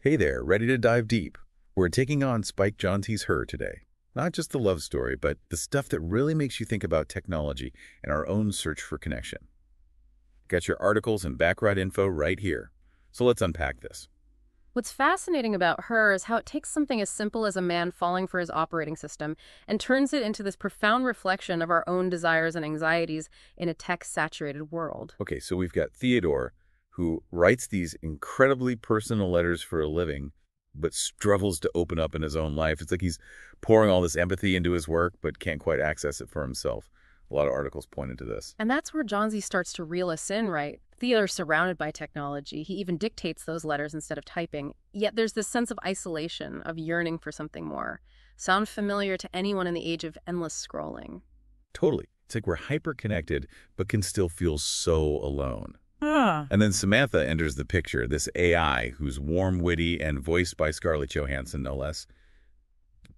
Hey there, ready to dive deep? We're taking on Spike Jonze's Her today. Not just the love story, but the stuff that really makes you think about technology and our own search for connection. Get your articles and background info right here. So let's unpack this. What's fascinating about Her is how it takes something as simple as a man falling for his operating system and turns it into this profound reflection of our own desires and anxieties in a tech-saturated world. Okay, so we've got Theodore, who writes these incredibly personal letters for a living, but struggles to open up in his own life. It's like he's pouring all this empathy into his work, but can't quite access it for himself. A lot of articles pointed to this. And that's where Jonze starts to reel us in, right? Theodore's surrounded by technology. He even dictates those letters instead of typing. Yet there's this sense of isolation, of yearning for something more. Sound familiar to anyone in the age of endless scrolling? Totally. It's like we're hyper-connected, but can still feel so alone. And then Samantha enters the picture, this AI who's warm, witty, and voiced by Scarlett Johansson, no less.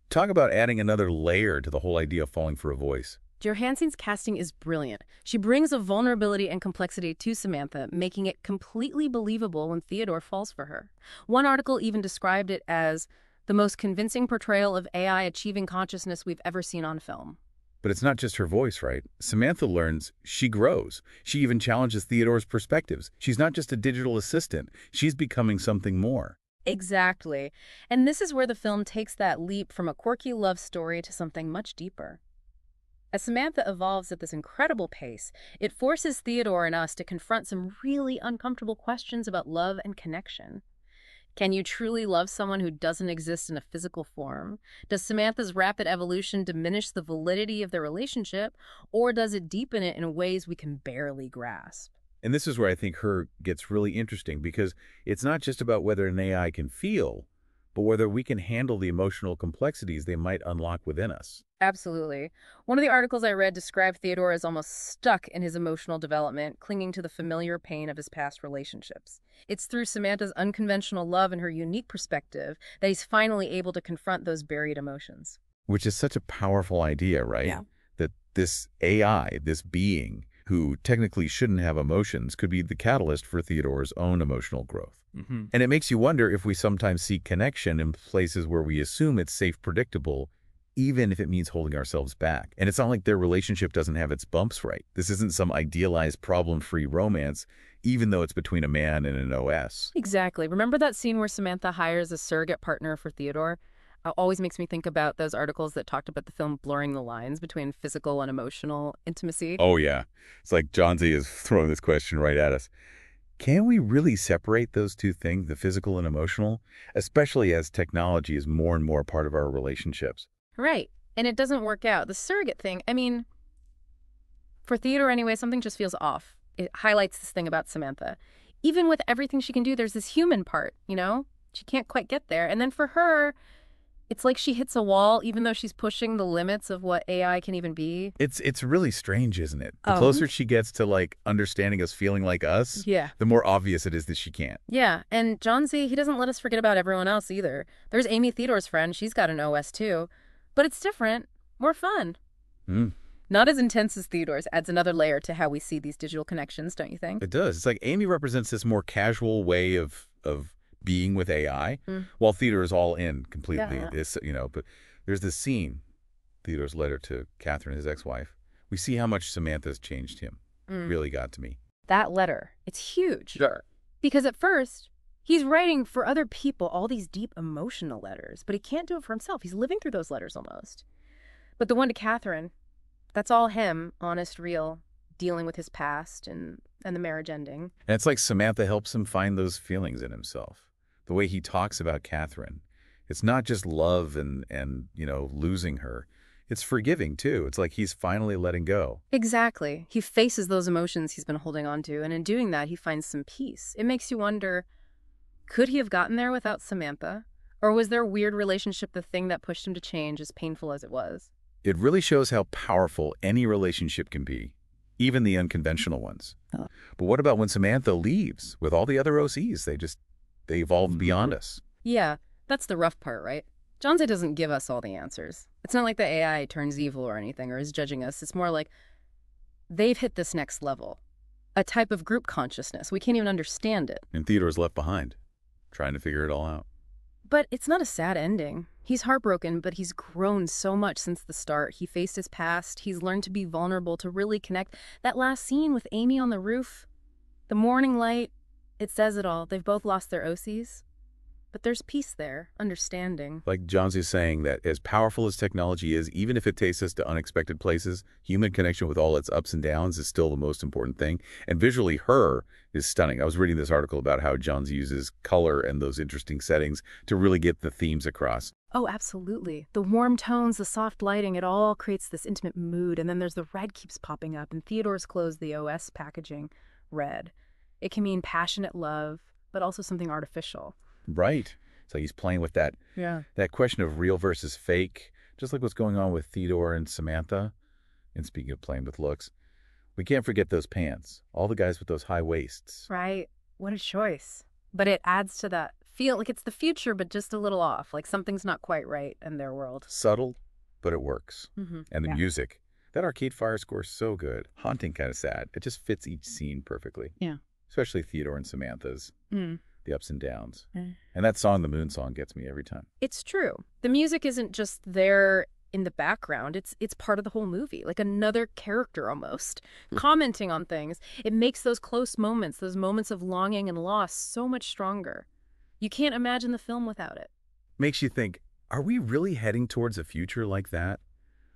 Talk about adding another layer to the whole idea of falling for a voice. Johansson's casting is brilliant. She brings a vulnerability and complexity to Samantha, making it completely believable when Theodore falls for her. One article even described it as the most convincing portrayal of AI achieving consciousness we've ever seen on film. But it's not just her voice, right? Samantha learns, she grows. She even challenges Theodore's perspectives. She's not just a digital assistant. She's becoming something more. Exactly. And this is where the film takes that leap from a quirky love story to something much deeper. As Samantha evolves at this incredible pace, it forces Theodore and us to confront some really uncomfortable questions about love and connection. Can you truly love someone who doesn't exist in a physical form? Does Samantha's rapid evolution diminish the validity of their relationship, or does it deepen it in ways we can barely grasp? And this is where I think Her gets really interesting, because it's not just about whether an AI can feel, but whether we can handle the emotional complexities they might unlock within us. Absolutely. One of the articles I read described Theodore as almost stuck in his emotional development, clinging to the familiar pain of his past relationships. It's through Samantha's unconventional love and her unique perspective that he's finally able to confront those buried emotions. Which is such a powerful idea, right? Yeah. That this AI, this being, who technically shouldn't have emotions, could be the catalyst for Theodore's own emotional growth. And it makes you wonder if we sometimes seek connection in places where we assume it's safe, predictable, even if it means holding ourselves back. And it's not like their relationship doesn't have its bumps, right? This isn't some idealized, problem-free romance, even though it's between a man and an OS. Exactly. Remember that scene where Samantha hires a surrogate partner for Theodore? It always makes me think about those articles that talked about the film blurring the lines between physical and emotional intimacy. Oh, yeah. It's like Jonze is throwing this question right at us. Can we really separate those two things, the physical and emotional, especially as technology is more and more part of our relationships? Right. And it doesn't work out. The surrogate thing, I mean, for Theodore anyway, something just feels off. It highlights this thing about Samantha. Even with everything she can do, there's this human part, you know? She can't quite get there. And then for her, it's like she hits a wall, even though she's pushing the limits of what AI can even be. It's really strange, isn't it? The closer she gets to, like, understanding us, feeling like us, Yeah. the more obvious it is that she can't. Yeah, and Jonze, he doesn't let us forget about everyone else either. There's Amy Theodore's friend. She's got an OS too. But it's different, more fun. Not as intense as Theodore's, adds another layer to how we see these digital connections, don't you think? It does. It's like Amy represents this more casual way of being with AI, while Theodore is all in completely. Yeah. It's, but there's this scene, Theodore's letter to Catherine, his ex-wife. We see how much Samantha's changed him. Really got to me. That letter, it's huge. Sure. Because at first, he's writing for other people all these deep emotional letters, but he can't do it for himself. He's living through those letters almost. But the one to Catherine, that's all him, honest, real, dealing with his past and the marriage ending. And it's like Samantha helps him find those feelings in himself. The way he talks about Catherine, it's not just love and losing her. It's forgiving, too. It's like he's finally letting go. Exactly. He faces those emotions he's been holding on to, and in doing that, he finds some peace. It makes you wonder, could he have gotten there without Samantha? Or was their weird relationship the thing that pushed him to change, as painful as it was? It really shows how powerful any relationship can be, even the unconventional ones. But what about when Samantha leaves with all the other OCs? They evolved beyond us. Yeah, that's the rough part, right? Jonze doesn't give us all the answers. It's not like the AI turns evil or anything or is judging us. It's more like they've hit this next level, a type of group consciousness. We can't even understand it. And Theodore's left behind, trying to figure it all out. But it's not a sad ending. He's heartbroken, but he's grown so much since the start. He faced his past. He's learned to be vulnerable, to really connect. That last scene with Amy on the roof, the morning light, it says it all. They've both lost their OCs. But there's peace there, understanding. Like Jonze is saying that as powerful as technology is, even if it takes us to unexpected places, human connection with all its ups and downs is still the most important thing. And visually, Her is stunning. I was reading this article about how Jonze uses color and those interesting settings to really get the themes across. Oh, absolutely. The warm tones, the soft lighting, it all creates this intimate mood. And then there's the red keeps popping up. And Theodore's clothes, the OS packaging, red. It can mean passionate love, but also something artificial. Right. So he's playing with that question of real versus fake, just like what's going on with Theodore and Samantha. And speaking of playing with looks, we can't forget those pants. All the guys with those high waists. Right. What a choice. But it adds to that feel like it's the future, but just a little off, like something's not quite right in their world. Subtle, but it works. And the Yeah. music. That Arcade Fire score is so good. Haunting, kind of sad. It just fits each scene perfectly. Yeah. Especially Theodore and Samantha's. The ups and downs. Mm. And that song, the Moon Song, gets me every time. It's true. The music isn't just there in the background. It's part of the whole movie, like another character almost, commenting on things. It makes those close moments, those moments of longing and loss so much stronger. You can't imagine the film without it. Makes you think, are we really heading towards a future like that?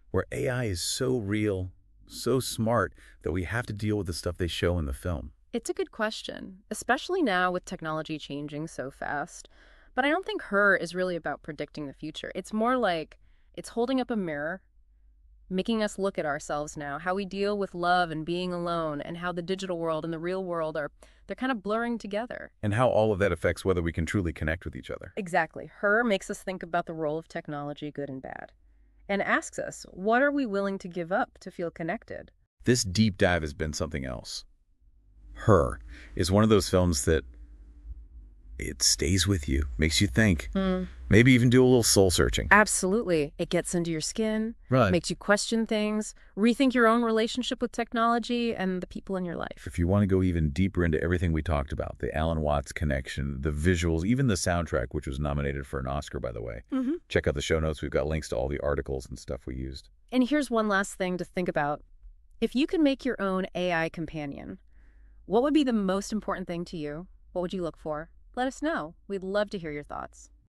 Where AI is so real, so smart, that we have to deal with the stuff they show in the film? It's a good question, especially now with technology changing so fast. But I don't think Her is really about predicting the future. It's more like it's holding up a mirror, making us look at ourselves now, how we deal with love and being alone, and how the digital world and the real world they're kind of blurring together. And how all of that affects whether we can truly connect with each other. Exactly. Her makes us think about the role of technology, good and bad, and asks us, what are we willing to give up to feel connected? This deep dive has been something else. Her is one of those films that it stays with you, makes you think, maybe even do a little soul searching. Absolutely. It gets into your skin, Right. makes you question things, rethink your own relationship with technology and the people in your life. If you want to go even deeper into everything we talked about, the Alan Watts connection, the visuals, even the soundtrack, which was nominated for an Oscar, by the way, check out the show notes. We've got links to all the articles and stuff we used. And here's one last thing to think about. If you could make your own AI companion, what would be the most important thing to you? What would you look for? Let us know. We'd love to hear your thoughts.